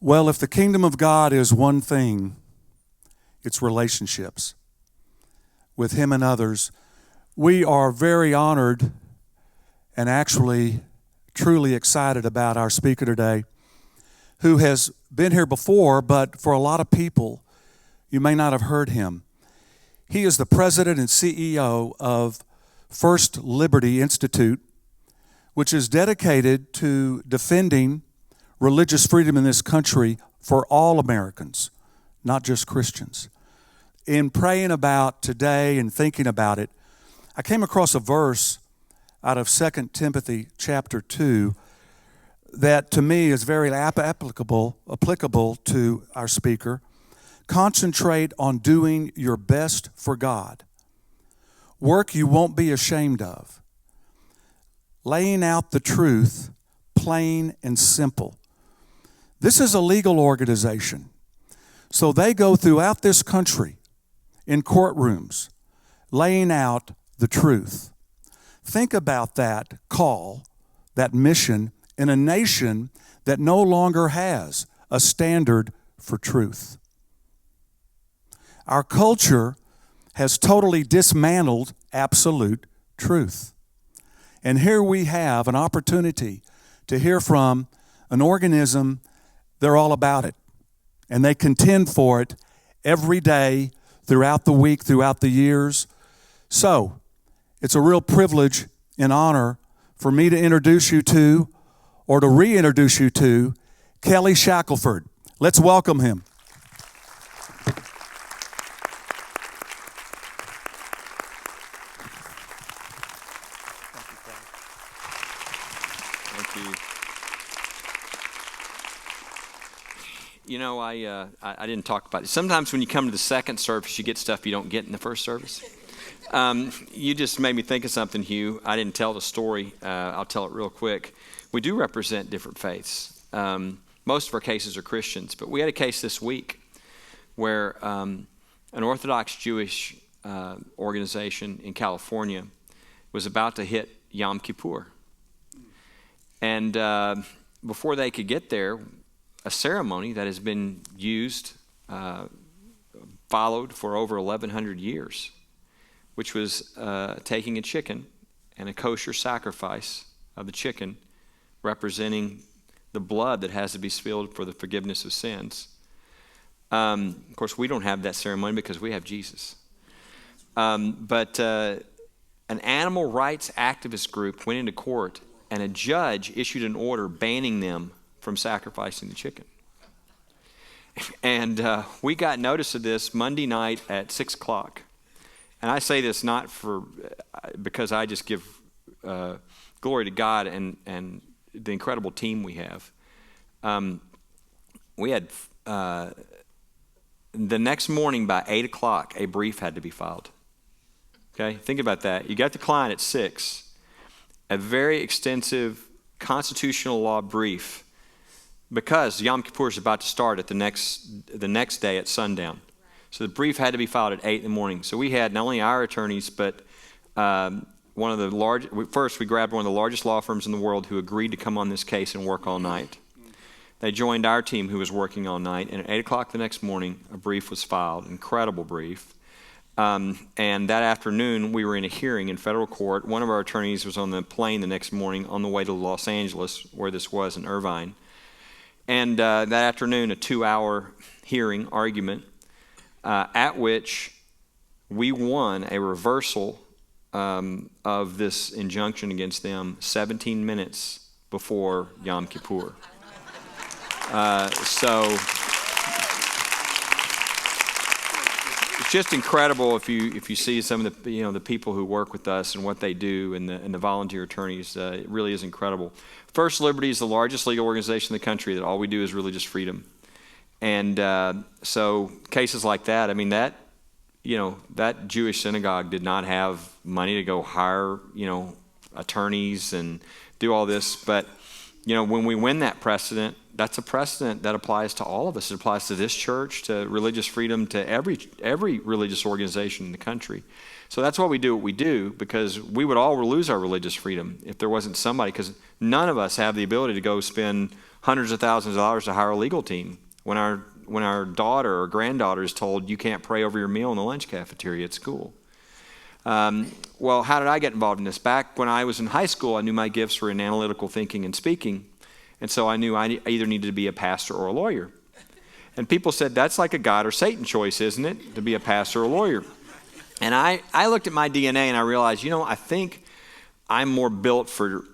Well, if the kingdom of God is one thing, it's relationships with Him and others. We are very honored and actually truly excited about our speaker today, who has been here before, but for a lot of people, you may not have heard him. He is the president and CEO of First Liberty Institute, which is dedicated to defending religious freedom in this country for all Americans, not just Christians. In praying about today and thinking about it, I came across a verse out of 2 Timothy chapter 2 that to me is very applicable to our speaker. Concentrate on doing your best for God. Work you won't be ashamed of. Laying out the truth, plain and simple. This is a legal organization. So they go throughout this country in courtrooms, laying out the truth. Think about that call, that mission in a nation that no longer has a standard for truth. Our culture has totally dismantled absolute truth. And here we have an opportunity to hear from an organism. They're all about it. And they contend for it every day, throughout the week, throughout the years. So, it's a real privilege and honor for me to introduce you to, or to reintroduce you to, Kelly Shackelford. Let's welcome him. You know, I didn't talk about it. Sometimes when you come to the second service, you get stuff you don't get in the first service. You just made me think of something, Hugh. I didn't tell the story. I'll tell it real quick. We do represent different faiths. Most of our cases are Christians, but we had a case this week where an Orthodox Jewish organization in California was about to hit Yom Kippur. And before they could get there, a ceremony that has been used, followed for over 1,100 years, which was taking a chicken and a kosher sacrifice of the chicken, representing the blood that has to be spilled for the forgiveness of sins. Of course, we don't have that ceremony because we have Jesus. But an animal rights activist group went into court, and a judge issued an order banning them from sacrificing the chicken. And we got notice of this Monday night at 6 o'clock. And I say this not because I just give glory to God and the incredible team we have. We had, the next morning by 8 o'clock, a brief had to be filed. Okay, think about that. You got the client at 6, a very extensive constitutional law brief, because Yom Kippur is about to start at the next day at sundown. So the brief had to be filed at 8 in the morning. So we had not only our attorneys, but one of the first we grabbed one of the largest law firms in the world who agreed to come on this case and work all night. They joined our team who was working all night, and at 8 o'clock the next morning, a brief was filed, incredible brief. And that afternoon, we were in a hearing in federal court. One of our attorneys was on the plane the next morning on the way to Los Angeles, where this was in Irvine. And that afternoon, a 2-hour hearing, argument, at which we won a reversal of this injunction against them 17 minutes before Yom Kippur. So it's just incredible if you see some of the the people who work with us and what they do, and the volunteer attorneys. It really is incredible. First Liberty is the largest legal organization in the country that all we do is religious freedom. And so cases like that, I mean, that Jewish synagogue did not have money to go hire, attorneys and do all this. But, when we win that precedent, that's a precedent that applies to all of us. It applies to this church, to religious freedom, to every religious organization in the country. So that's why we do what we do, because we would all lose our religious freedom if there wasn't somebody, because none of us have the ability to go spend hundreds of thousands of dollars to hire a legal team when our daughter or granddaughter is told you can't pray over your meal in the lunch cafeteria at school. Well, how did I get involved in this? Back when I was in high school, I knew my gifts were in analytical thinking and speaking, and so I knew I either needed to be a pastor or a lawyer. And people said, that's like a God or Satan choice, isn't it, to be a pastor or a lawyer? And I looked at my DNA and I realized, I think I'm more built for,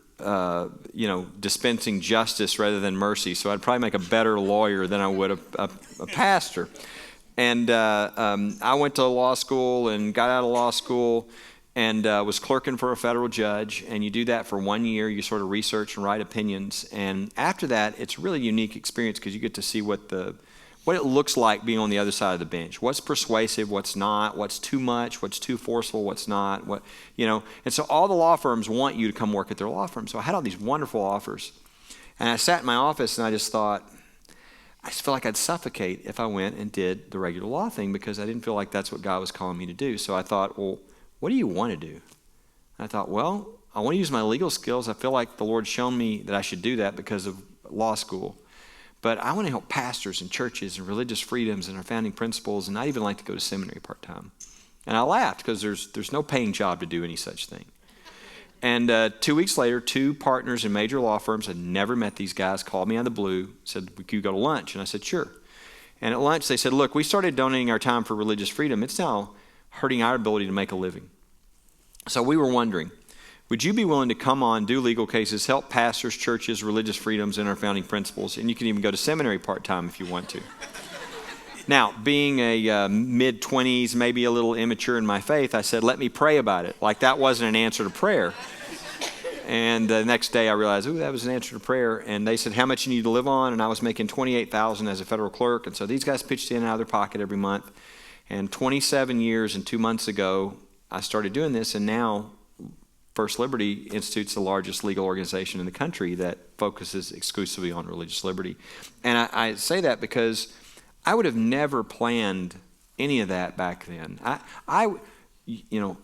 dispensing justice rather than mercy. So I'd probably make a better lawyer than I would a pastor. And I went to law school and got out of law school and was clerking for a federal judge. And you do that for 1 year. You sort of research and write opinions. And after that, it's a really unique experience because you get to see what it looks like being on the other side of the bench. What's persuasive, what's not, what's too much, what's too forceful, what's not, And so all the law firms want you to come work at their law firm. So I had all these wonderful offers. And I sat in my office and I just thought, I just felt like I'd suffocate if I went and did the regular law thing because I didn't feel like that's what God was calling me to do. So I thought, well, what do you want to do? And I thought, well, I want to use my legal skills. I feel like the Lord's shown me that I should do that because of law school. But I want to help pastors and churches and religious freedoms and our founding principles, and I'd even like to go to seminary part-time. And I laughed because there's no paying job to do any such thing. And 2 weeks later, 2 partners in major law firms, I'd never met these guys, called me out of the blue, said, "Could you go to lunch?" And I said, "Sure." And at lunch, they said, "Look, we started donating our time for religious freedom. It's now hurting our ability to make a living." So we were wondering, would you be willing to come on, do legal cases, help pastors, churches, religious freedoms, and our founding principles? And you can even go to seminary part-time if you want to. Now, being a mid-20s, maybe a little immature in my faith, I said, let me pray about it. Like that wasn't an answer to prayer. And the next day I realized, that was an answer to prayer. And they said, how much you need to live on? And I was making $28,000 as a federal clerk. And so these guys pitched in out of their pocket every month. And 27 years and 2 months ago, I started doing this. And now First Liberty Institute's the largest legal organization in the country that focuses exclusively on religious liberty. And I say that because I would have never planned any of that back then.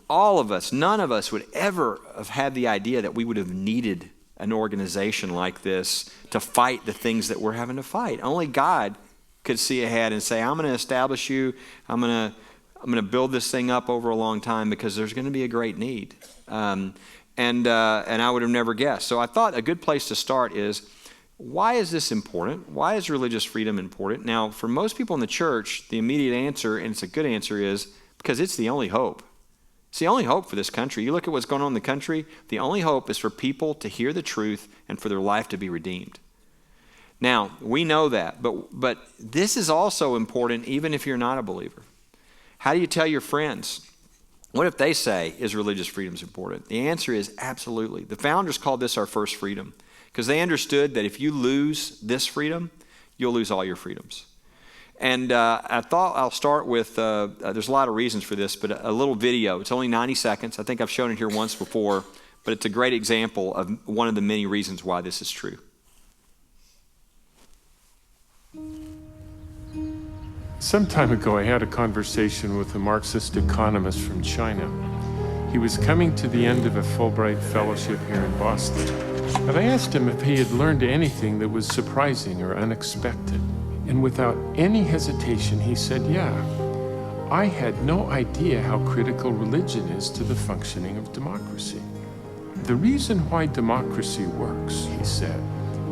All of us, none of us would ever have had the idea that we would have needed an organization like this to fight the things that we're having to fight. Only God could see ahead and say, I'm going to establish you, I'm going to build this thing up over a long time because there's going to be a great need. And I would have never guessed. So I thought a good place to start is, why is this important? Why is religious freedom important? Now, for most people in the church, the immediate answer, and it's a good answer, is because it's the only hope. It's the only hope for this country. You look at what's going on in the country, the only hope is for people to hear the truth and for their life to be redeemed. Now, we know that, but this is also important even if you're not a believer. How do you tell your friends? What if they say, is religious freedom important? The answer is absolutely. The founders called this our first freedom because they understood that if you lose this freedom, you'll lose all your freedoms. And I thought I'll start with, there's a lot of reasons for this, but a little video. It's only 90 seconds. I think I've shown it here once before, but it's a great example of one of the many reasons why this is true. Some time ago, I had a conversation with a Marxist economist from China. He was coming to the end of a Fulbright fellowship here in Boston. And I asked him if he had learned anything that was surprising or unexpected. And without any hesitation, he said, yeah. I had no idea how critical religion is to the functioning of democracy. The reason why democracy works, he said,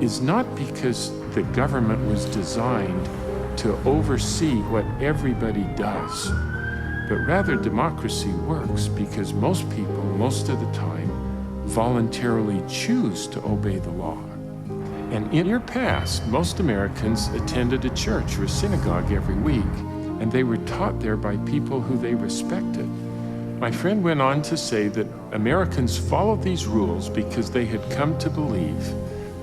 is not because the government was designed to oversee what everybody does, but rather democracy works because most people, most of the time, voluntarily choose to obey the law. And in your past, most Americans attended a church or a synagogue every week, and they were taught there by people who they respected. My friend went on to say that Americans followed these rules because they had come to believe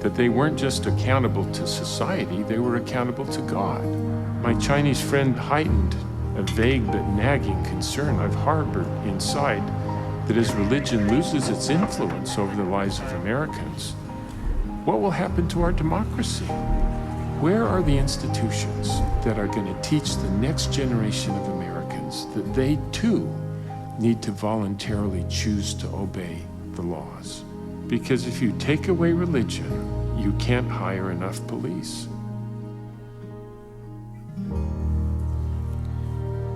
that they weren't just accountable to society, they were accountable to God. My Chinese friend heightened a vague but nagging concern I've harbored inside that as religion loses its influence over the lives of Americans, what will happen to our democracy? Where are the institutions that are going to teach the next generation of Americans that they too need to voluntarily choose to obey the laws? Because if you take away religion, you can't hire enough police.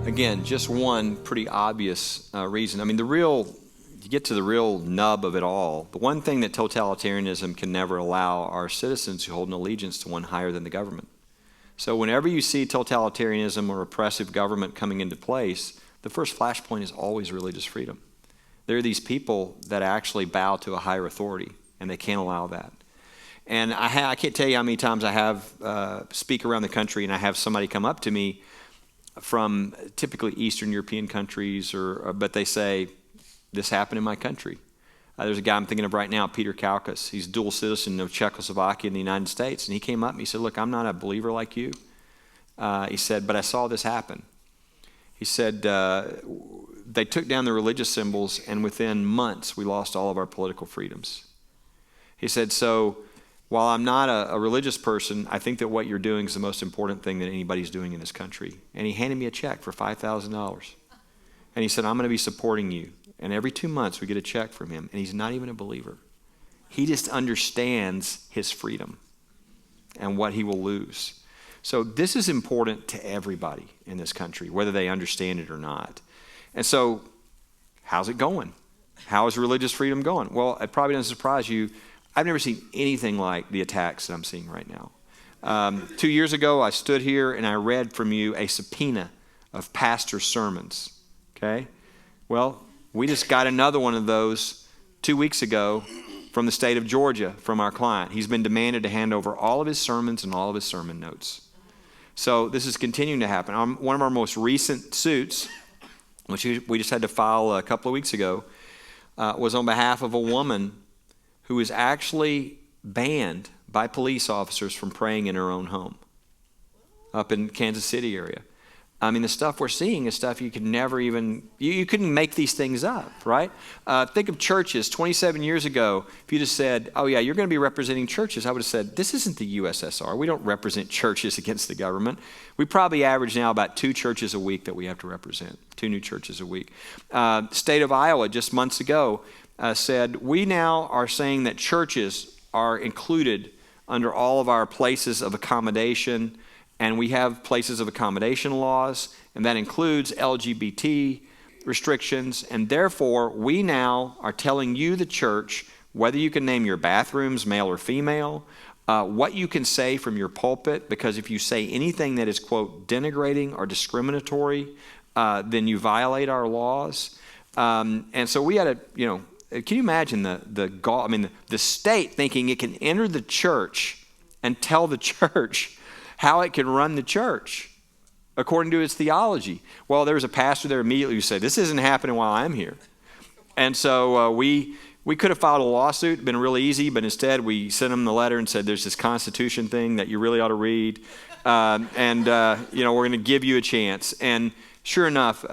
Again, just one pretty obvious reason. I mean, you get to the real nub of it all. The one thing that totalitarianism can never allow are citizens who hold an allegiance to one higher than the government. So whenever you see totalitarianism or oppressive government coming into place, the first flashpoint is always religious freedom. There are these people that actually bow to a higher authority, and they can't allow that. And I can't tell you how many times I have speak around the country, and I have somebody come up to me from typically Eastern European countries, but they say, this happened in my country. There's a guy I'm thinking of right now, Peter Kaukas. He's dual citizen of Czechoslovakia and the United States. And he came up and he said, look, I'm not a believer like you. He said, but I saw this happen. He said, they took down the religious symbols, and within months, we lost all of our political freedoms. He said, so while I'm not a religious person, I think that what you're doing is the most important thing that anybody's doing in this country. And he handed me a check for $5,000. And he said, I'm going to be supporting you. And every 2 months we get a check from him, and he's not even a believer. He just understands his freedom and what he will lose. So this is important to everybody in this country, whether they understand it or not. And so how's it going? How is religious freedom going? Well, it probably doesn't surprise you. I've never seen anything like the attacks that I'm seeing right now. 2 years ago, I stood here and I read from you a subpoena of pastor sermons. Okay? Well, we just got another one of those 2 weeks ago from the state of Georgia from our client. He's been demanded to hand over all of his sermons and all of his sermon notes. So this is continuing to happen. One of our most recent suits, which we just had to file a couple of weeks ago, was on behalf of a woman who is actually banned by police officers from praying in her own home up in Kansas City area. I mean, the stuff we're seeing is stuff you could never even, you couldn't make these things up, right? Think of churches. 27 years ago, if you just said, oh yeah, you're going to be representing churches, I would have said, this isn't the USSR. We don't represent churches against the government. We probably average now about 2 churches a week that we have to represent, 2 new churches a week. State of Iowa, just months ago, said, we now are saying that churches are included under all of our places of accommodation, and we have places of accommodation laws, and that includes LGBT restrictions, and therefore we now are telling you, the church, whether you can name your bathrooms, male or female, what you can say from your pulpit, because if you say anything that is, quote, denigrating or discriminatory, then you violate our laws. And so we had can you imagine the state thinking it can enter the church and tell the church how it can run the church according to its theology? Well, there was a pastor there immediately who said, this isn't happening while I'm here. And so we could have filed a lawsuit, been really easy, but instead we sent them the letter and said, there's this Constitution thing that you really ought to read, and we're going to give you a chance. And sure enough,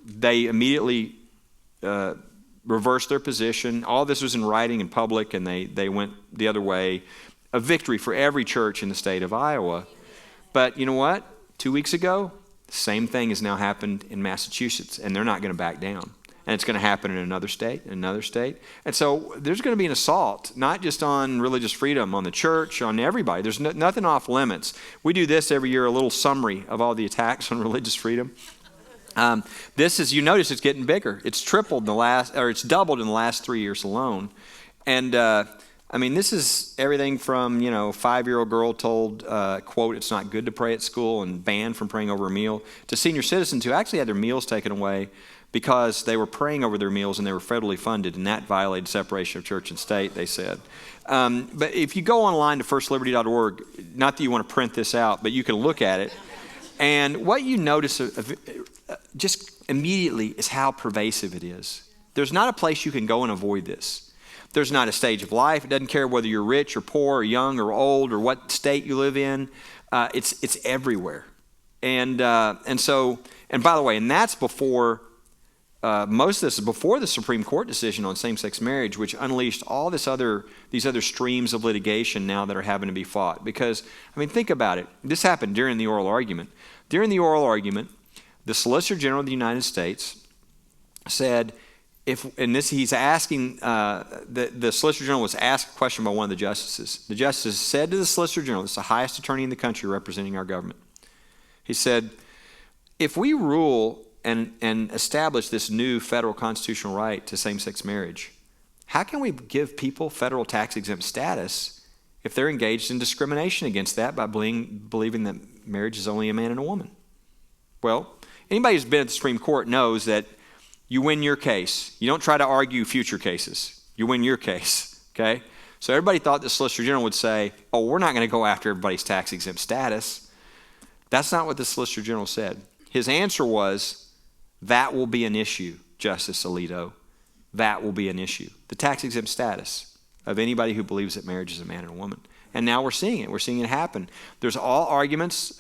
they immediately reversed their position. All this was in writing in public, and they went the other way. A victory for every church in the state of Iowa. But you know what? 2 weeks ago, the same thing has now happened in Massachusetts, and they're not going to back down. And it's going to happen in another state, and another state. And so there's going to be an assault, not just on religious freedom, on the church, on everybody. There's nothing off limits. We do this every year, a little summary of all the attacks on religious freedom. This is, you notice it's getting bigger. It's doubled in the last 3 years alone. And this is everything from, 5-year-old girl told, quote, it's not good to pray at school and banned from praying over a meal, to senior citizens who actually had their meals taken away because they were praying over their meals and they were federally funded, and that violated separation of church and state, they said. But if you go online to firstliberty.org, not that you want to print this out, but you can look at it, and what you notice just immediately is how pervasive it is. There's not a place you can go and avoid this. There's not a stage of life. It doesn't care whether you're rich or poor or young or old or what state you live in. It's everywhere. And by the way, and that's before most of this is before the Supreme Court decision on same-sex marriage, which unleashed all these other streams of litigation now that are having to be fought. Because, I mean, think about it. This happened during the oral argument. During the oral argument, the Solicitor General of the United States said, he's asking, the Solicitor General was asked a question by one of the justices. The justice said to the Solicitor General, this is the highest attorney in the country representing our government, he said, if we rule and establish this new federal constitutional right to same-sex marriage, how can we give people federal tax-exempt status if they're engaged in discrimination against that by believing that marriage is only a man and a woman? Well, anybody who's been at the Supreme Court knows that you win your case. You don't try to argue future cases. You win your case, okay? So everybody thought the Solicitor General would say, oh, we're not going to go after everybody's tax-exempt status. That's not what the Solicitor General said. His answer was, that will be an issue, Justice Alito. That will be an issue. The tax-exempt status of anybody who believes that marriage is a man and a woman. And now we're seeing it. We're seeing it happen. There's all arguments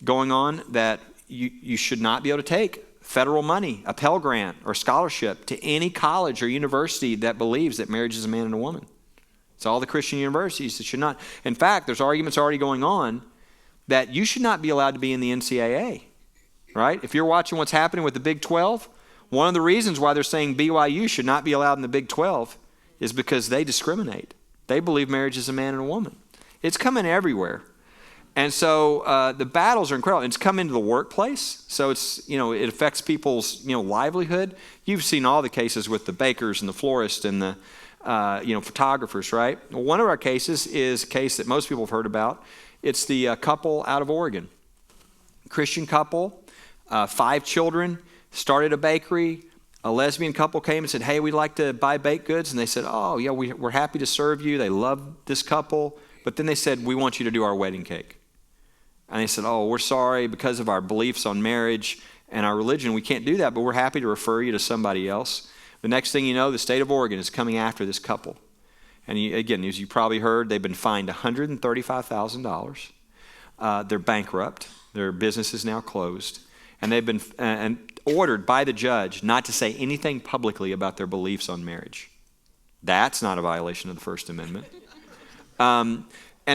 going on that you should not be able to take federal money, a Pell Grant or scholarship to any college or university that believes that marriage is a man and a woman. It's all the Christian universities that should not. In fact, there's arguments already going on that you should not be allowed to be in the NCAA. Right? If you're watching what's happening with the Big 12, one of the reasons why they're saying BYU should not be allowed in the Big 12 is because they discriminate. They believe marriage is a man and a woman. It's coming everywhere. And so the battles are incredible. It's come into the workplace. So it's, it affects people's, livelihood. You've seen all the cases with the bakers and the florists and the, photographers, right? Well, one of our cases is a case that most people have heard about. It's the couple out of Oregon. Christian couple. 5 children, started a bakery. A lesbian couple came and said, hey, we'd like to buy baked goods. And they said, oh, yeah, we're happy to serve you. They love this couple. But then they said, we want you to do our wedding cake. And they said, oh, we're sorry, because of our beliefs on marriage and our religion, we can't do that, but we're happy to refer you to somebody else. The next thing you know, the state of Oregon is coming after this couple. And again, as you probably heard, they've been fined $135,000. They're bankrupt. Their business is now closed. And they've been ordered by the judge not to say anything publicly about their beliefs on marriage. That's not a violation of the First Amendment. And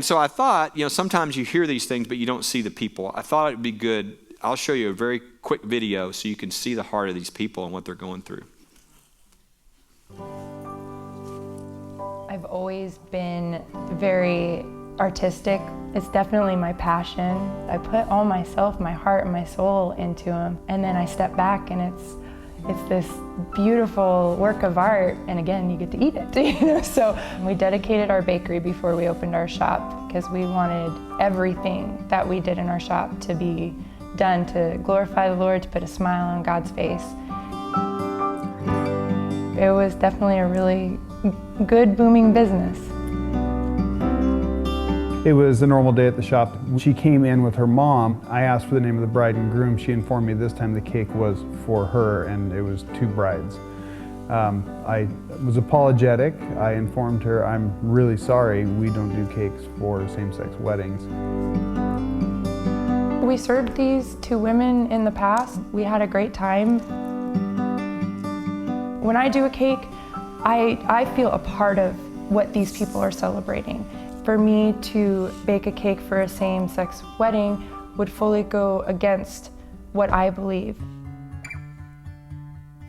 so I thought, sometimes you hear these things, but you don't see the people. I thought it would be good. I'll show you a very quick video so you can see the heart of these people and what they're going through. I've always been very artistic. It's definitely my passion. I put all myself, my heart and my soul into them. And then I step back and it's this beautiful work of art. And again, you get to eat it, So we dedicated our bakery before we opened our shop because we wanted everything that we did in our shop to be done to glorify the Lord, to put a smile on God's face. It was definitely a really good, booming business. It was a normal day at the shop. She came in with her mom. I asked for the name of the bride and groom. She informed me this time the cake was for her, and it was 2 brides. I was apologetic. I informed her, I'm really sorry, we don't do cakes for same-sex weddings. We served these 2 women in the past. We had a great time. When I do a cake, I feel a part of what these people are celebrating. For me to bake a cake for a same-sex wedding would fully go against what I believe.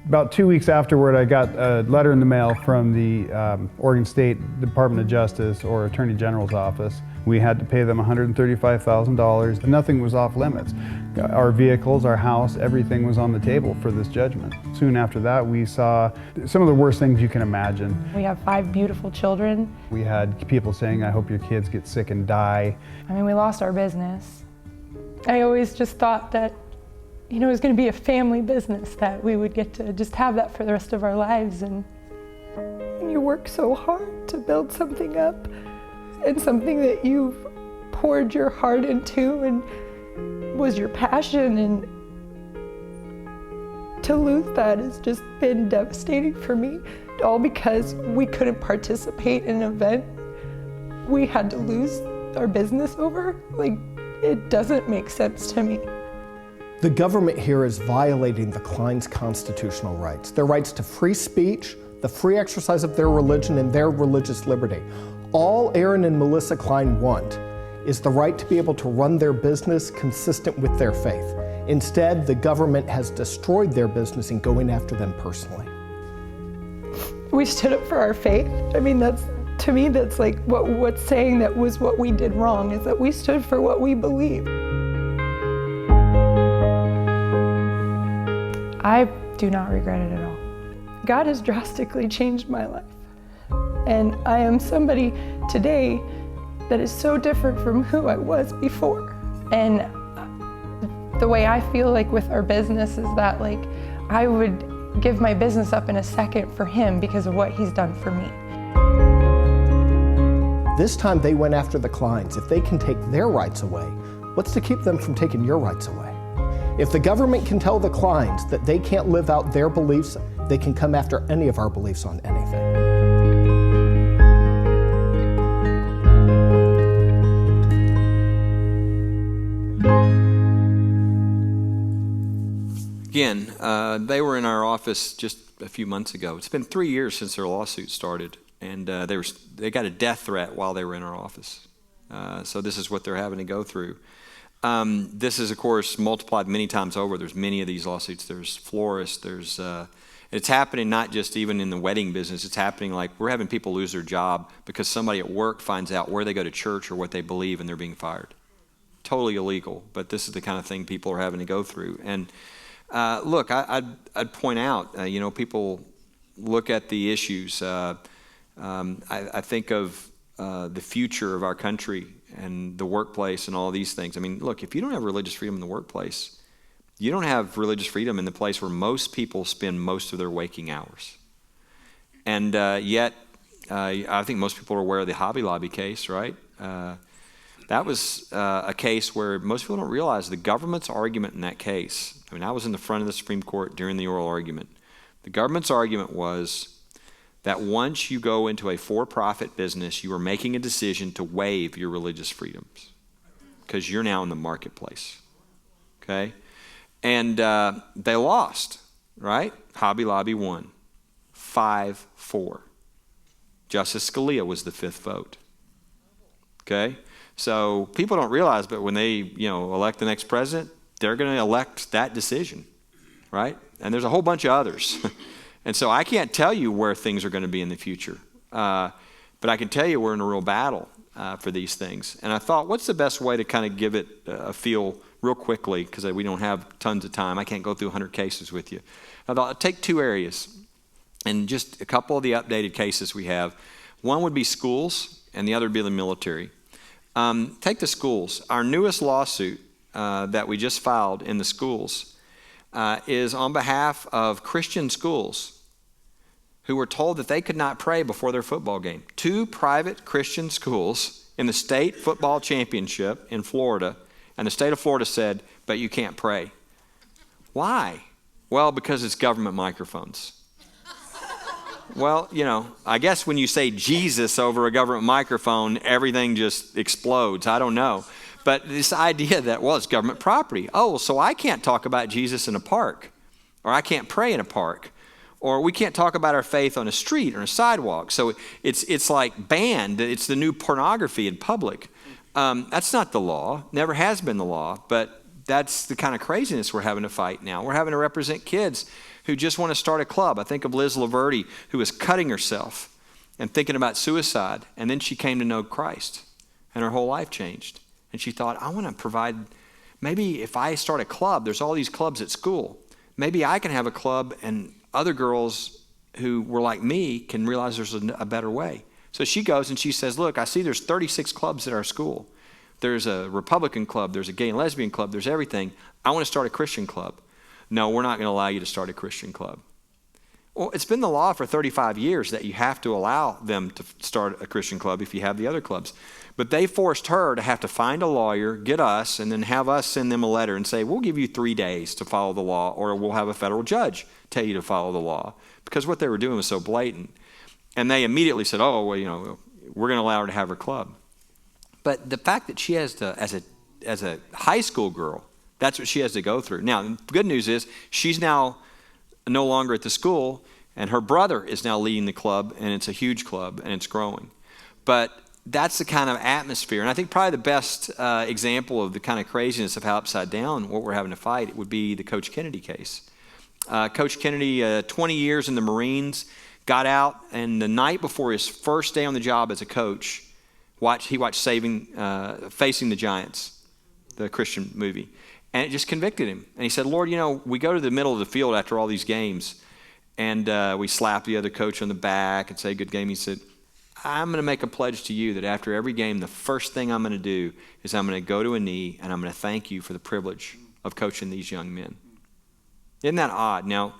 About 2 weeks afterward, I got a letter in the mail from the Oregon State Department of Justice or Attorney General's office. We had to pay them $135,000. Nothing was off limits. Our vehicles, our house, everything was on the table for this judgment. Soon after that, we saw some of the worst things you can imagine. We have 5 beautiful children. We had people saying, I hope your kids get sick and die. I mean, we lost our business. I always just thought that, it was going to be a family business, that we would get to just have that for the rest of our lives. And you work so hard to build something up and something that you've poured your heart into and was your passion, and to lose that has just been devastating for me, all because we couldn't participate in an event we had to lose our business over. It doesn't make sense to me. The government here is violating the Klein's constitutional rights, their rights to free speech, the free exercise of their religion, and their religious liberty. All Aaron and Melissa Klein want is the right to be able to run their business consistent with their faith. Instead, the government has destroyed their business in going after them personally. We stood up for our faith. I mean, to me, that's like what's saying that was what we did wrong, is that we stood for what we believe. I do not regret it at all. God has drastically changed my life. And I am somebody today that is so different from who I was before. And the way I feel like with our business is that like I would give my business up in a second for him because of what he's done for me. This time they went after the Kleins. If they can take their rights away, what's to keep them from taking your rights away? If the government can tell the Kleins that they can't live out their beliefs, they can come after any of our beliefs on anything. Again, they were in our office just a few months ago. It's been 3 years since their lawsuit started, and they got a death threat while they were in our office. So this is what they're having to go through. This is, of course, multiplied many times over. There's many of these lawsuits. There's florists. It's happening not just even in the wedding business. It's happening like we're having people lose their job because somebody at work finds out where they go to church or what they believe, and they're being fired. Totally illegal, but this is the kind of thing people are having to go through. And look, I'd point out, people look at the issues. I think of the future of our country and the workplace and all these things. I mean, look, if you don't have religious freedom in the workplace, you don't have religious freedom in the place where most people spend most of their waking hours. And yet, I think most people are aware of the Hobby Lobby case, right? That was a case where most people don't realize the government's argument in that case. I mean, I was in the front of the Supreme Court during the oral argument. The government's argument was that once you go into a for-profit business, you are making a decision to waive your religious freedoms because you're now in the marketplace, okay? And they lost, right? Hobby Lobby won, 5-4. Justice Scalia was the fifth vote, okay? So people don't realize, but when they, elect the next president, they're going to elect that decision, right? And there's a whole bunch of others. And so I can't tell you where things are going to be in the future. But I can tell you we're in a real battle for these things. And I thought, what's the best way to kind of give it a feel real quickly, because we don't have tons of time. I can't go through 100 cases with you. I thought I'd take two areas and just a couple of the updated cases we have. One would be schools, and the other would be the military. Take the schools. Our newest lawsuit that we just filed in the schools is on behalf of Christian schools who were told that they could not pray before their football game. 2 private Christian schools in the state football championship in Florida, and the state of Florida said, but you can't pray. Why? Well, because it's government microphones. Well, I guess when you say Jesus over a government microphone, everything just explodes. I don't know. But this idea that, it's government property. Oh, so I can't talk about Jesus in a park, or I can't pray in a park, or we can't talk about our faith on a street or a sidewalk. So it's like banned. It's the new pornography in public. That's not the law. Never has been the law. But that's the kind of craziness we're having to fight now. We're having to represent kids who just want to start a club. I think of Liz Laverty, who was cutting herself and thinking about suicide, and then she came to know Christ, and her whole life changed. And she thought, I want to provide, maybe if I start a club, there's all these clubs at school. Maybe I can have a club and other girls who were like me can realize there's a better way. So she goes and she says, look, I see there's 36 clubs at our school. There's a Republican club, there's a gay and lesbian club, there's everything. I want to start a Christian club. No, we're not going to allow you to start a Christian club. Well, it's been the law for 35 years that you have to allow them to start a Christian club if you have the other clubs. But they forced her to have to find a lawyer, get us, and then have us send them a letter and say, we'll give you 3 days to follow the law, or we'll have a federal judge tell you to follow the law. Because what they were doing was so blatant. And they immediately said, we're going to allow her to have her club. But the fact that she has to, as a high school girl, That's what she has to go through. Now, the good news is she's now no longer at the school, and her brother is now leading the club, and it's a huge club, and it's growing. But that's the kind of atmosphere. And I think probably the best example of the kind of craziness of how upside down what we're having to fight would be the Coach Kennedy case. Coach Kennedy, 20 years in the Marines, got out, and the night before his first day on the job as a coach, he watched Facing the Giants, the Christian movie. And it just convicted him. And he said, Lord, we go to the middle of the field after all these games, and we slap the other coach on the back and say, good game. He said, I'm going to make a pledge to you that after every game, the first thing I'm going to do is I'm going to go to a knee, and I'm going to thank you for the privilege of coaching these young men. Isn't that odd? Now,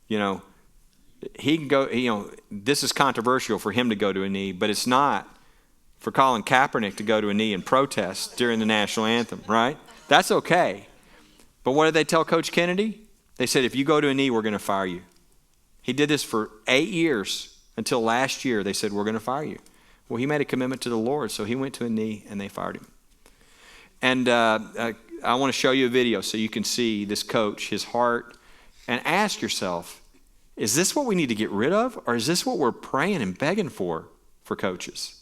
he can go, this is controversial for him to go to a knee, but it's not for Colin Kaepernick to go to a knee and protest during the national anthem, right? That's okay. But what did they tell Coach Kennedy? They said, if you go to a knee, we're going to fire you. He did this for 8 years until last year. They said, we're going to fire you. Well, he made a commitment to the Lord, so he went to a knee and they fired him. And I want to show you a video so you can see this coach, his heart, and ask yourself, is this what we need to get rid of, or is this what we're praying and begging for coaches?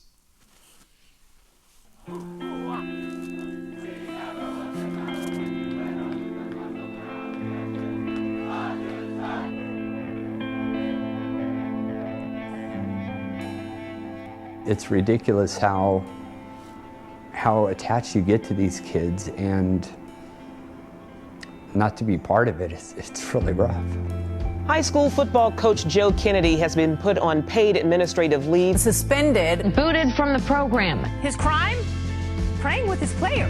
It's ridiculous how attached you get to these kids, and not to be part of it, it's really rough. High school football coach Joe Kennedy has been put on paid administrative leave. Suspended, booted from the program. His crime? Praying with his players.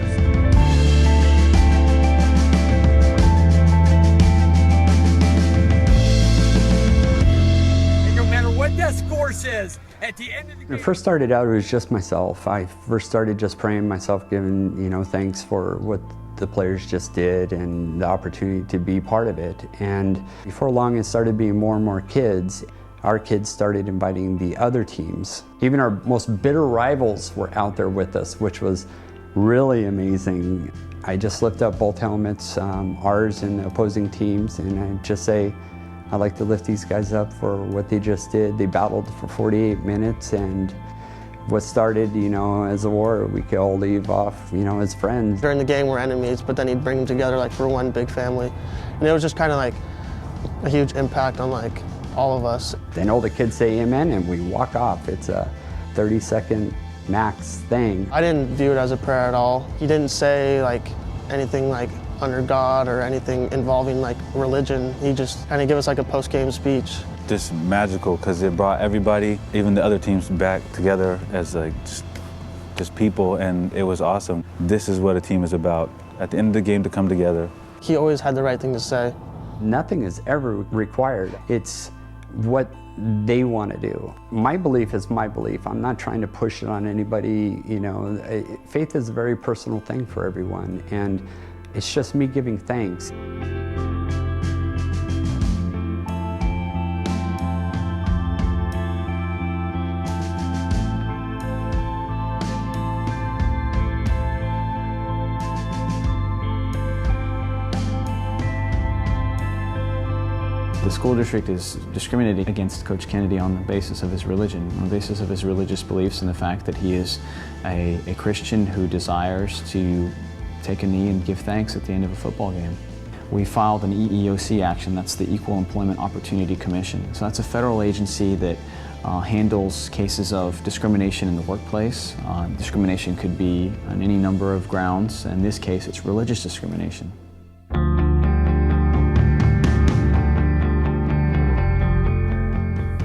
And no matter what that score says, at the end of the game... When it first started out, it was just myself. I first started just praying myself, giving, thanks for what the players just did and the opportunity to be part of it. And before long, it started being more and more kids. Our kids started inviting the other teams. Even our most bitter rivals were out there with us, which was really amazing. I just lift up both helmets, ours and the opposing teams, and I just say, I'd like to lift these guys up for what they just did. They battled for 48 minutes, and what started, as a war, we could all leave off, as friends. During the game, we're enemies, but then he'd bring them together like we're one big family. And it was just kind of like a huge impact on like all of us. Then all the kids say amen, and we walk off. It's a 30-second max thing. I didn't view it as a prayer at all. He didn't say like anything like under God or anything involving like religion. He just kind of gave us like a post-game speech. Just magical, because it brought everybody, even the other teams, back together as like just people, and it was awesome. This is what a team is about. At the end of the game, to come together. He always had the right thing to say. Nothing is ever required. It's what they want to do. My belief is my belief. I'm not trying to push it on anybody. Faith is a very personal thing for everyone, and it's just me giving thanks. The school district is discriminating against Coach Kennedy on the basis of his religion, on the basis of his religious beliefs, and the fact that he is a Christian who desires to take a knee and give thanks at the end of a football game. We filed an EEOC action, that's the Equal Employment Opportunity Commission. So that's a federal agency that handles cases of discrimination in the workplace. Discrimination could be on any number of grounds. In this case, it's religious discrimination.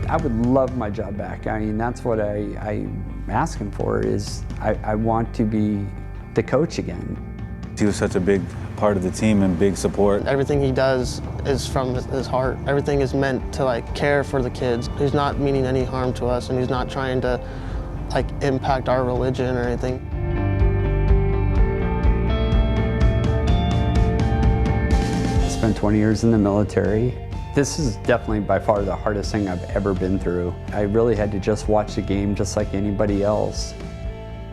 I would love my job back. I mean, that's what I'm asking for, is I want to be the coach again. He was such a big part of the team and big support. Everything he does is from his heart. Everything is meant to like care for the kids. He's not meaning any harm to us, and he's not trying to like impact our religion or anything. I spent 20 years in the military. This is definitely by far the hardest thing I've ever been through. I really had to just watch the game just like anybody else.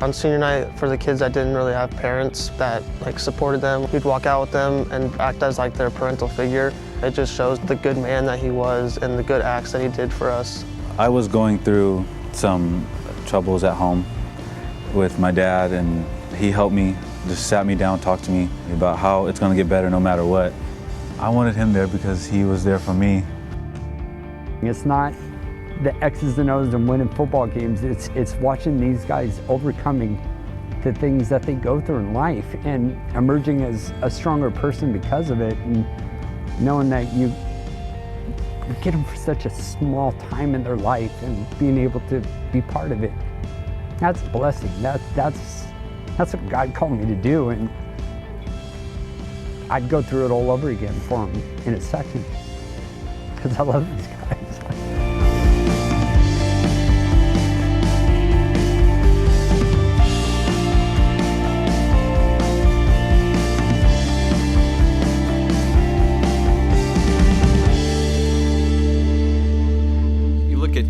On senior night, for the kids that didn't really have parents that supported them, he'd walk out with them and act as their parental figure. It just shows the good man that he was and the good acts that he did for us. I was going through some troubles at home with my dad, and he helped me, just sat me down, talked to me about how it's going to get better no matter what. I wanted him there because he was there for me. It's not the X's and O's and winning football games. It's watching these guys overcoming the things that they go through in life and emerging as a stronger person because of it, and knowing that you get them for such a small time in their life and being able to be part of it. That's a blessing. That's what God called me to do, and I'd go through it all over again for him in a second because I love these guys.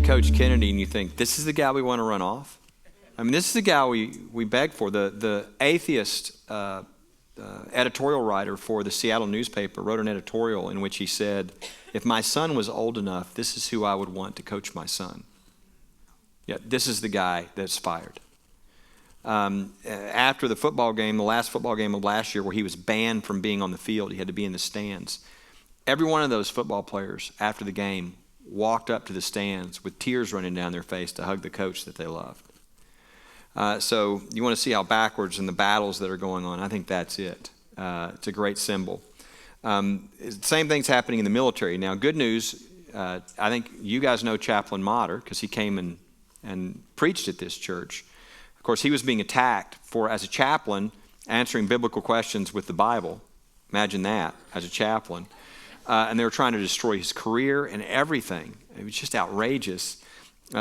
Coach Kennedy and you think, this is the guy we want to run off? I mean, this is the guy we beg for. The atheist editorial writer for the Seattle newspaper wrote an editorial in which he said, if my son was old enough, this is who I would want to coach my son. Yeah, this is the guy that's fired. After the football game, the last football game of last year where he was banned from being on the field, he had to be in the stands. Every one of those football players after the game walked up to the stands with tears running down their face to hug the coach that they loved. So you want to see how backwards in the battles that are going on. I think that's it. It's a great symbol. Same thing's happening in the military. Now, good news, I think you guys know Chaplain Motter because he came and preached at this church. Of course, he was being attacked for, as a chaplain, answering biblical questions with the Bible. Imagine that, as a chaplain. And they were trying to destroy his career and everything. It was just outrageous.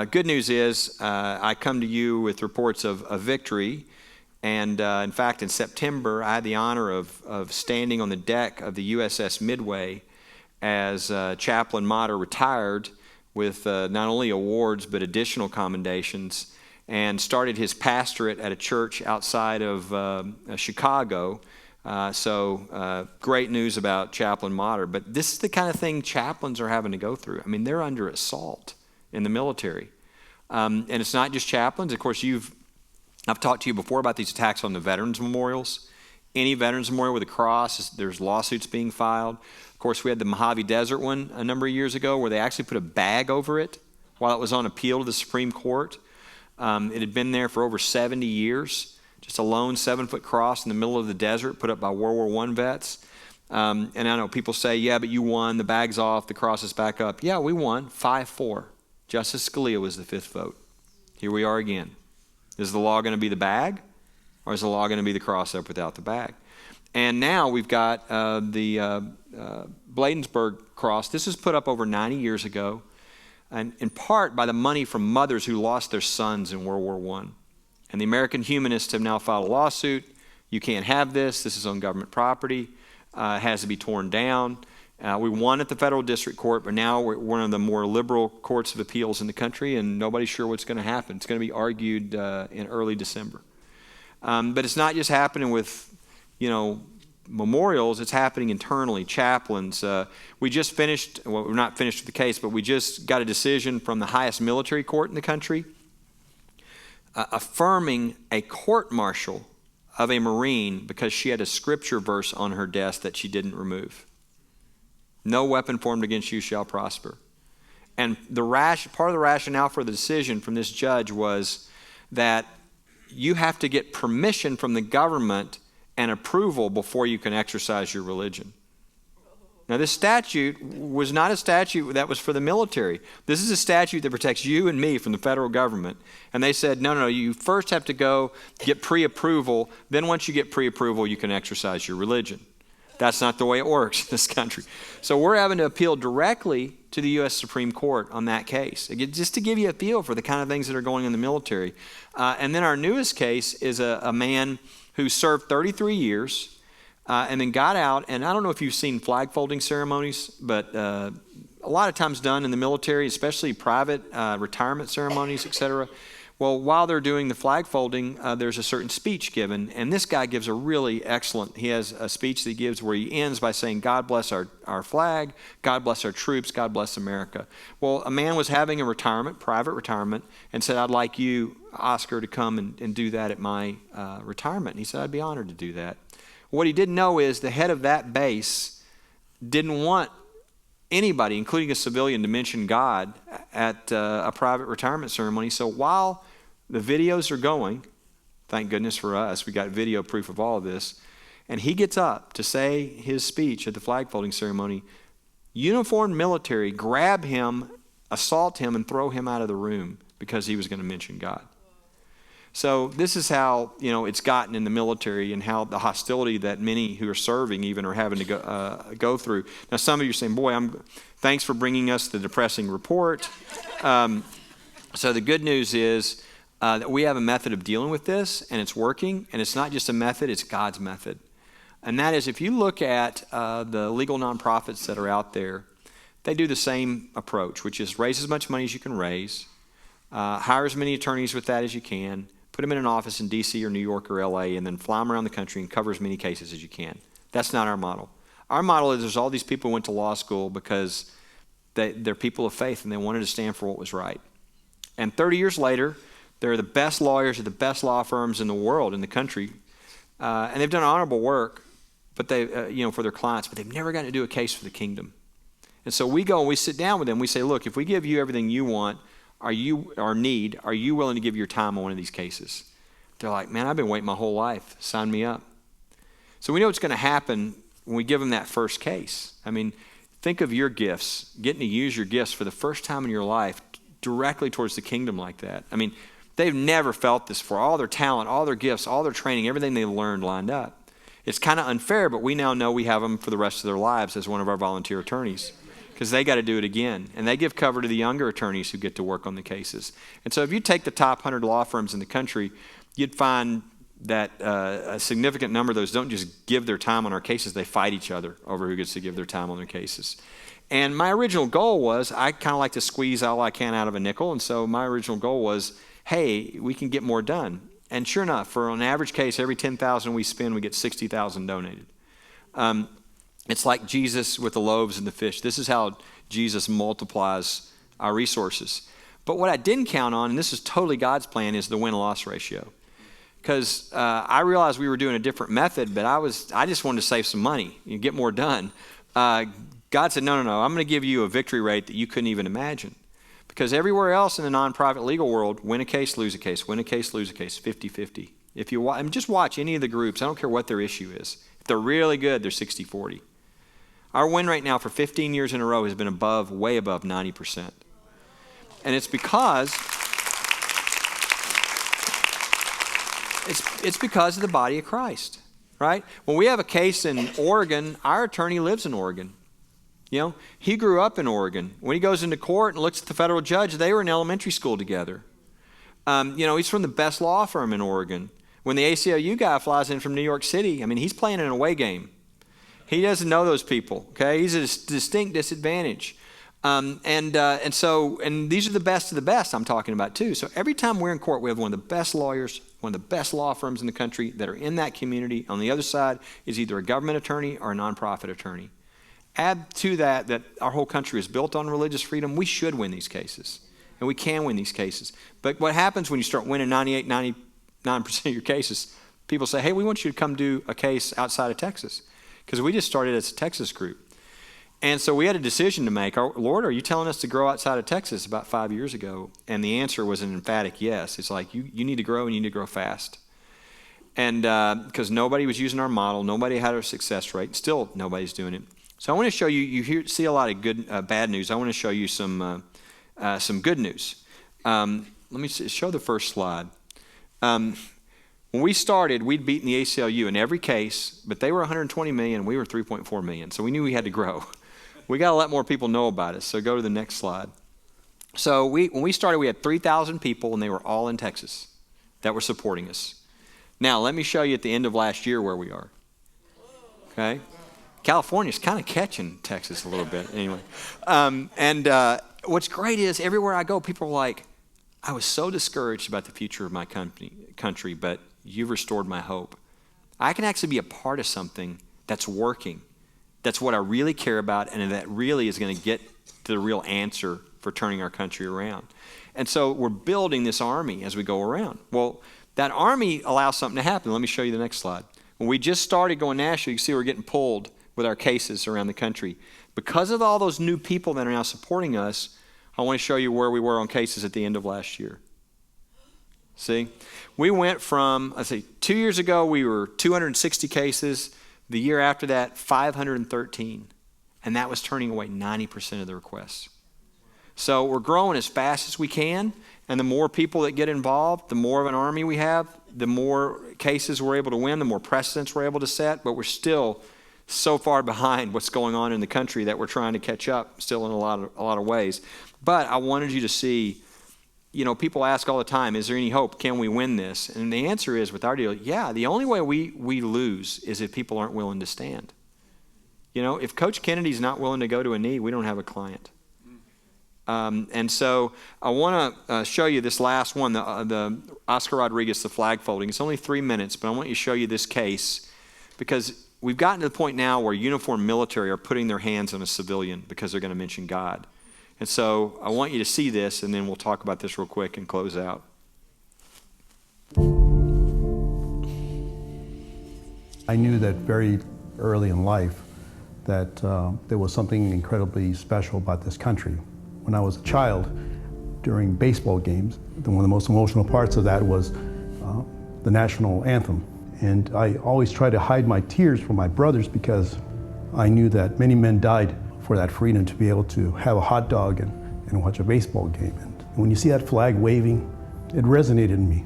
Good news is I come to you with reports of victory. And in fact, in September, I had the honor of standing on the deck of the USS Midway as Chaplain Motter retired with not only awards but additional commendations, and started his pastorate at a church outside of Chicago. So great news about Chaplain Motter. But this is the kind of thing chaplains are having to go through. I mean, they're under assault in the military. And it's not just chaplains. Of course, I've talked to you before about these attacks on the veterans memorials. Any veterans memorial with a cross, there's lawsuits being filed. Of course, we had the Mojave Desert one a number of years ago where they actually put a bag over it while it was on appeal to the Supreme Court. It had been there for over 70 years. Just a lone 7-foot cross in the middle of the desert put up by World War I vets. And I know people say, yeah, but you won, the bag's off, the cross is back up. Yeah, we won, 5-4. Justice Scalia was the 5th vote. Here we are again. Is the law going to be the bag, or is the law going to be the cross up without the bag? And now we've got the Bladensburg cross. This was put up over 90 years ago, and in part by the money from mothers who lost their sons in World War I. And the American humanists have now filed a lawsuit. You can't have this. This is on government property. It has to be torn down. We won at the federal district court, but now we're one of the more liberal courts of appeals in the country, and nobody's sure what's going to happen. It's going to be argued in early December. But it's not just happening with, memorials. It's happening internally. Chaplains. We just finished, well, we're not finished with the case, but we just got a decision from the highest military court in the country affirming a court-martial of a Marine because she had a scripture verse on her desk that she didn't remove. No weapon formed against you shall prosper. And part of the rationale for the decision from this judge was that you have to get permission from the government and approval before you can exercise your religion. Now, this statute was not a statute that was for the military. This is a statute that protects you and me from the federal government. And they said, no, you first have to go get pre-approval. Then once you get pre-approval, you can exercise your religion. That's not the way it works in this country. So we're having to appeal directly to the U.S. Supreme Court on that case, just to give you a feel for the kind of things that are going in the military. And then our newest case is a man who served 33 years, and then got out, and I don't know if you've seen flag folding ceremonies, but a lot of times done in the military, especially private retirement ceremonies, etc., Well, while they're doing the flag folding, there's a certain speech given, and this guy gives a really excellent, he has a speech that he gives where he ends by saying, God bless our flag, God bless our troops, God bless America. Well, a man was having a retirement, private retirement, and said, I'd like you, Oscar, to come and do that at my retirement. And he said, I'd be honored to do that. What he didn't know is the head of that base didn't want anybody, including a civilian, to mention God at a private retirement ceremony. So while the videos are going, thank goodness for us, we got video proof of all of this, and he gets up to say his speech at the flag folding ceremony, uniformed military grab him, assault him, and throw him out of the room because he was going to mention God. So this is how, it's gotten in the military, and how the hostility that many who are serving even are having to go through. Now, some of you are saying, boy, thanks for bringing us the depressing report. So the good news is that we have a method of dealing with this, and it's working. And it's not just a method, it's God's method. And that is, if you look at the legal nonprofits that are out there, they do the same approach, which is raise as much money as you can raise, hire as many attorneys with that as you can, put them in an office in D.C. or New York or L.A., and then fly them around the country and cover as many cases as you can. That's not our model. Our model is there's all these people who went to law school because they're people of faith and they wanted to stand for what was right. And 30 years later, they're the best lawyers at the best law firms in the world, in the country, and they've done honorable work, but they, for their clients, but they've never gotten to do a case for the kingdom. And so we go and we sit down with them. We say, look, if we give you everything you want, are you willing to give your time on one of these cases? They're like, man, I've been waiting my whole life. Sign me up. So we know what's going to happen when we give them that first case. I mean, think of your gifts, getting to use your gifts for the first time in your life directly towards the kingdom like that. I mean, they've never felt this before. All their talent, all their gifts, all their training, everything they learned lined up. It's kind of unfair, but we now know we have them for the rest of their lives as one of our volunteer attorneys, because they got to do it again. And they give cover to the younger attorneys who get to work on the cases. And so if you take the top 100 law firms in the country, you'd find that a significant number of those don't just give their time on our cases, they fight each other over who gets to give their time on their cases. And my original goal was, I kind of like to squeeze all I can out of a nickel, and so my original goal was, hey, we can get more done. And sure enough, for an average case, every $10,000 we spend, we get $60,000 donated. It's like Jesus with the loaves and the fish. This is how Jesus multiplies our resources. But what I didn't count on, and this is totally God's plan, is the win-loss ratio. Because I realized we were doing a different method, but I just wanted to save some money and get more done. God said, no, I'm going to give you a victory rate that you couldn't even imagine. Because everywhere else in the non-private legal world, win a case, lose a case, win a case, lose a case, 50-50. If you just watch any of the groups, I don't care what their issue is. If they're really good, they're 60-40. Our win rate now for 15 years in a row has been way above 90%. And it's because it's because of the body of Christ, right? When we have a case in Oregon, our attorney lives in Oregon. He grew up in Oregon. When he goes into court and looks at the federal judge, they were in elementary school together. He's from the best law firm in Oregon. When the ACLU guy flies in from New York City, he's playing an away game. He doesn't know those people, okay? He's at a distinct disadvantage. And these are the best of the best I'm talking about too. So every time we're in court, we have one of the best lawyers, one of the best law firms in the country that are in that community. On the other side is either a government attorney or a nonprofit attorney. Add to that our whole country is built on religious freedom. We should win these cases, and we can win these cases. But what happens when you start winning 98, 99% of your cases, people say, hey, we want you to come do a case outside of Texas, because we just started as a Texas group. And so we had a decision to make. Lord, are you telling us to grow outside of Texas about 5 years ago? And the answer was an emphatic yes. It's like, you need to grow, and you need to grow fast. And because nobody was using our model, nobody had our success rate, still nobody's doing it. So I want to show you, see a lot of bad news. I want to show you some good news. Let me show the first slide. When we started, we'd beaten the ACLU in every case, but they were 120 million, we were 3.4 million. So we knew we had to grow. We got to let more people know about us. So go to the next slide. So when we started, we had 3,000 people, and they were all in Texas that were supporting us. Now, let me show you at the end of last year where we are. Okay? California's kind of catching Texas a little bit anyway. What's great is everywhere I go, people are like, I was so discouraged about the future of my country, but you've restored my hope. I can actually be a part of something that's working. That's what I really care about, and that really is going to get to the real answer for turning our country around. And so we're building this army as we go around. Well, that army allows something to happen. Let me show you the next slide. When we just started going national, you can see we're getting pulled with our cases around the country. Because of all those new people that are now supporting us, I want to show you where we were on cases at the end of last year. See? We went from, 2 years ago, we were 260 cases. The year after that, 513. And that was turning away 90% of the requests. So we're growing as fast as we can. And the more people that get involved, the more of an army we have, the more cases we're able to win, the more precedents we're able to set. But we're still so far behind what's going on in the country that we're trying to catch up still in a lot of ways. But I wanted you to see, people ask all the time, is there any hope? Can we win this? And the answer is, with our deal, yeah, the only way we lose is if people aren't willing to stand. If Coach Kennedy's not willing to go to a knee, we don't have a client. And so I want to show you this last one, the Oscar Rodriguez, the flag folding. It's only 3 minutes, but I want you to show you this case because we've gotten to the point now where uniformed military are putting their hands on a civilian because they're going to mention God. And so I want you to see this, and then we'll talk about this real quick and close out. I knew that very early in life that there was something incredibly special about this country. When I was a child, during baseball games, one of the most emotional parts of that was the national anthem. And I always tried to hide my tears from my brothers because I knew that many men died for that freedom to be able to have a hot dog and watch a baseball game. And when you see that flag waving, it resonated in me.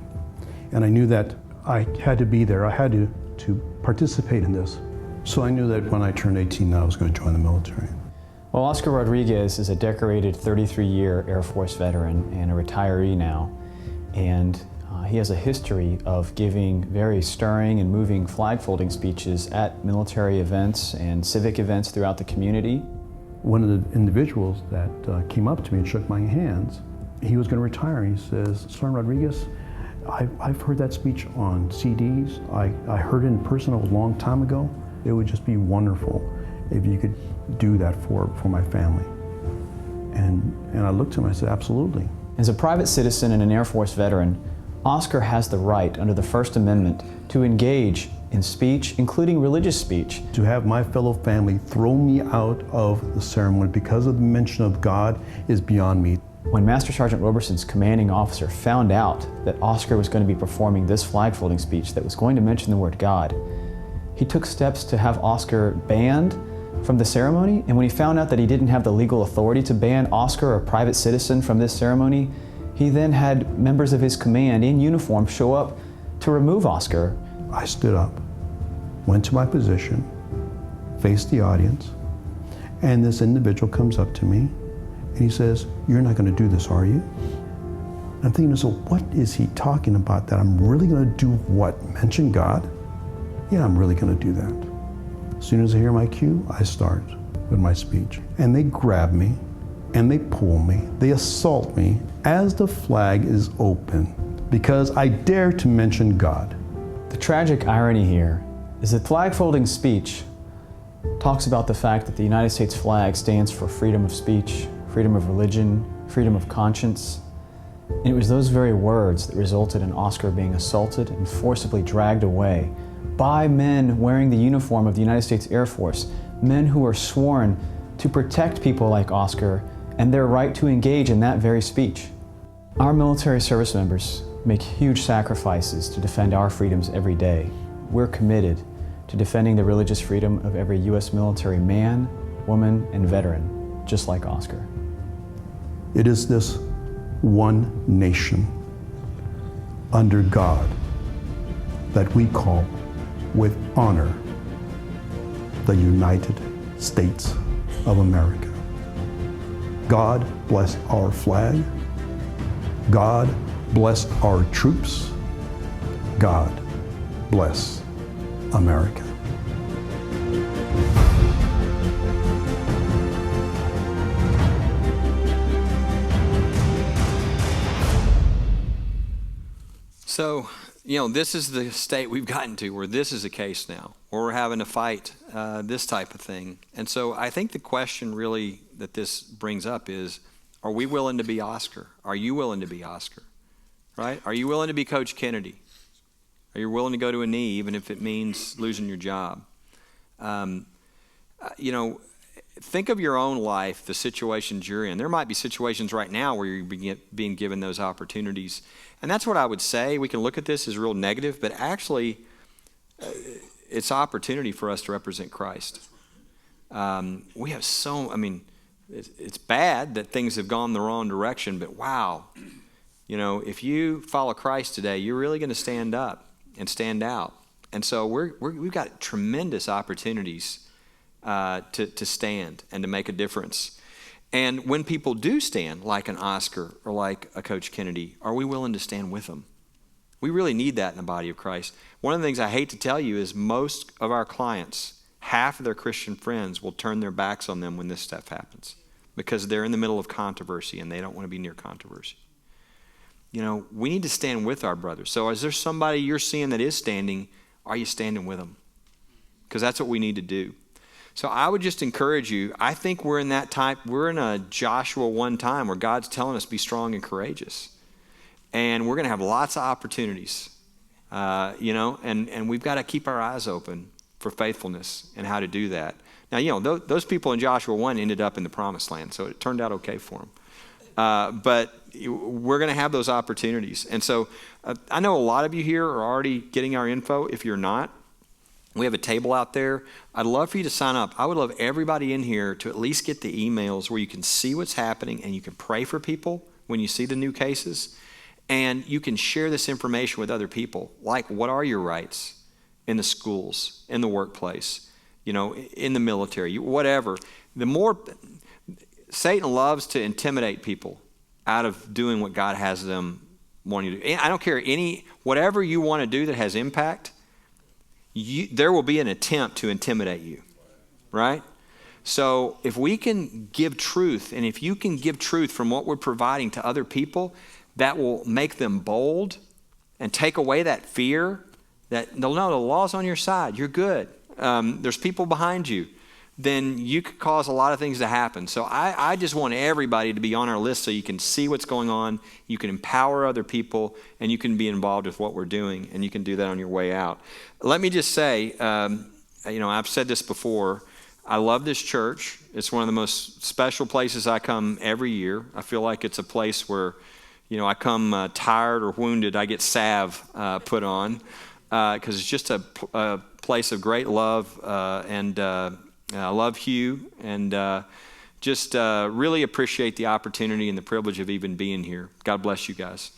And I knew that I had to be there. I had to participate in this. So I knew that when I turned 18, I was going to join the military. Well, Oscar Rodriguez is a decorated 33-year Air Force veteran and a retiree now. And he has a history of giving very stirring and moving flag-folding speeches at military events and civic events throughout the community. One of the individuals that came up to me and shook my hands, he was going to retire. He says, Sojourn Rodriguez, I've heard that speech on CDs. I heard it in person a long time ago. It would just be wonderful if you could do that for my family. And I looked to him and I said, absolutely. As a private citizen and an Air Force veteran, Oscar has the right under the First Amendment to engage in speech, including religious speech. To have my fellow family throw me out of the ceremony because of the mention of God is beyond me. When Master Sergeant Roberson's commanding officer found out that Oscar was going to be performing this flag-folding speech that was going to mention the word God, he took steps to have Oscar banned from the ceremony, and when he found out that he didn't have the legal authority to ban Oscar, a private citizen, from this ceremony, he then had members of his command in uniform show up to remove Oscar. I stood up, went to my position, faced the audience, and this individual comes up to me and he says, you're not going to do this, are you? I'm thinking, so what is he talking about? That I'm really going to do what? Mention God? Yeah, I'm really going to do that. As soon as I hear my cue, I start with my speech. And they grab me, and they pull me, they assault me as the flag is open because I dare to mention God. The tragic irony here is that flag-folding speech talks about the fact that the United States flag stands for freedom of speech, freedom of religion, freedom of conscience. And it was those very words that resulted in Oscar being assaulted and forcibly dragged away by men wearing the uniform of the United States Air Force, men who are sworn to protect people like Oscar and their right to engage in that very speech. Our military service members make huge sacrifices to defend our freedoms every day. We're committed to defending the religious freedom of every U.S. military man, woman, and veteran, just like Oscar. It is this one nation under God that we call with honor the United States of America. God bless our flag. God bless our troops. God bless America. So, this is the state we've gotten to where this is a case now, where we're having to fight this type of thing. And so I think the question really that this brings up is, are we willing to be Oscar? Are you willing to be Oscar? Right? Are you willing to be Coach Kennedy? Are you willing to go to a knee even if it means losing your job? Think of your own life, the situations you're in. There might be situations right now where you're being given those opportunities. And that's what I would say. We can look at this as real negative, but actually it's opportunity for us to represent Christ. We have it's bad that things have gone the wrong direction, but wow, if you follow Christ today, you're really going to stand up and stand out. And so we've got tremendous opportunities to stand and to make a difference. And when people do stand, like an Oscar or like a Coach Kennedy, are we willing to stand with them? We really need that in the body of Christ. One of the things I hate to tell you is most of our clients, half of their Christian friends will turn their backs on them when this stuff happens because they're in the middle of controversy and they don't want to be near controversy. We need to stand with our brothers. So is there somebody you're seeing that is standing? Are you standing with them? Because that's what we need to do. So I would just encourage you. I think we're in a Joshua 1 time where God's telling us be strong and courageous. And we're going to have lots of opportunities, and we've got to keep our eyes open for faithfulness and how to do that. Now, those people in Joshua 1 ended up in the promised land, so it turned out okay for them. But we're going to have those opportunities. And so I know a lot of you here are already getting our info. If you're not, we have a table out there. I'd love for you to sign up. I would love everybody in here to at least get the emails where you can see what's happening and you can pray for people when you see the new cases. And you can share this information with other people. Like, what are your rights in the schools, in the workplace, in the military, whatever. The more Satan loves to intimidate people out of doing what God has them wanting to do. I don't care whatever you want to do that has impact, there will be an attempt to intimidate you, right? So if we can give truth, and if you can give truth from what we're providing to other people, that will make them bold and take away that fear that they'll know the law's on your side. You're good. There's people behind you. Then you could cause a lot of things to happen. So I just want everybody to be on our list so you can see what's going on, you can empower other people, and you can be involved with what we're doing, and you can do that on your way out. Let me just say, I've said this before, I love this church. It's one of the most special places I come every year. I feel like it's a place where, I come tired or wounded, I get salve put on, because it's just a place of great love, and I love Hugh, and just really appreciate the opportunity and the privilege of even being here. God bless you guys.